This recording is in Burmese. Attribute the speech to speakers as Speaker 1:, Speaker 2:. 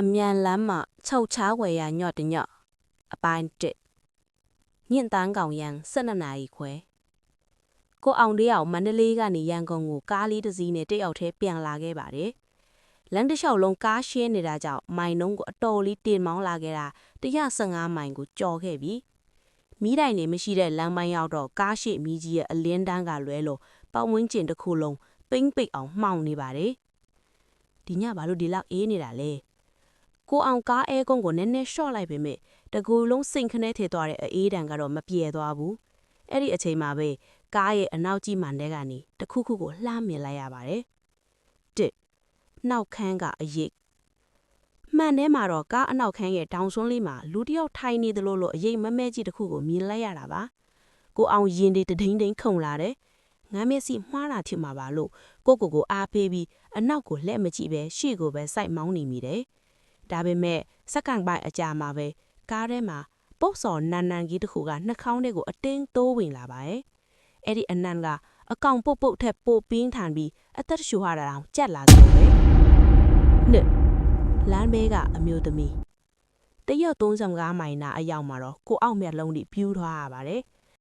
Speaker 1: အမြန်လမ်းမှာချုပ်ချဝယ်ရညော့တညော့အပိုင်းတစ်ညင်တန်းကောင်ရန်12နာရီခွဲကိုအောင်တယောက်မန္တလေးကနေရန်ကုန်ကိုကားလေးတစ်စီးနဲ့တယောက်တည်းပြန်လာခဲ့ပါတယ်လမ်းတစ်လျှောက်လုံးကားရှင်းနေတာကြောင့်မိုင်နှုံးကိုအတော်လေးတင်မောင်းလာခဲ့တာ115မိုင်ကိုကြော်ခဲ့ပြီမီးတိုင်တွေမရှိတဲ့လမ်းပိုင်းရောက်တော့ကားရှိမီးကြီးရဲ့အလင်းတန်းကလွဲလို့ပတ်ဝန်းကျင်တစ်ခုလုံးပိမ့်ပိတ်အောင်မှောင်နေပါတယ်ဒီညဘာလို့ဒီလောက်အေးနေတာလဲကိုအောင်ကားအဲကုန်းကိုနည်းနည်းရှော့လိုက်ပေမဲ့တကူလုံးစိန်ခနဲထည့်သွားတဲ့အေးတံကတော့မပြေသွားဘူးအဲ့ဒီအချိန်မှာပဲကားရဲ့အနောက်ကြီးမှန်တဲ့ကနေတခုခုကိုလှမ်းမြင်လိုက်ရပါတယ်တစ်နှောက်ခမ်းကအရေးမှန်ထဲမှာတော့ကားအနောက်ခမ်းရဲ့တောင်စွန်းလေးမှာလူတစ်ယောက်ထိုင်နေသလိုလိုအရေးမမဲကြီးတစ်ခုကိုမြင်လိုက်ရတာပါကိုအောင်ရင်တွေတဒိန်းဒိန်းခုန်လာတယ်ငမ်းမျက်စိမှားတာထင်မှာပါလို့ကိုအားပေးပြီးအနောက်ကိုလှည့်မကြည့်ပဲရှေ့ကိုပဲစိုက်မောင်းနေမိတယ်ဒါပေမဲ့စက္ကန့်ပိုင်းအကြာမှာပဲကားထဲမှာပုတ်စော်နန်ကြီးတစ်ခုကနှာခေါင်းထဲကိုအတင်းတိုးဝင်လာပါရဲ့အဲ့ဒီအနန်ကအကောင်ပုတ်ထက်ပိုပင်းထန်ပြီးအသက်ရှူရတာတောင်ကြက်လာသလိုပဲနှစ်လမ်းဘေးကအမျိုးသမီးတရက်35မိုင်နာအရောက်မှာတော့ကိုအောက်မျက်လုံးတွေပြူးထွားရပါတယ်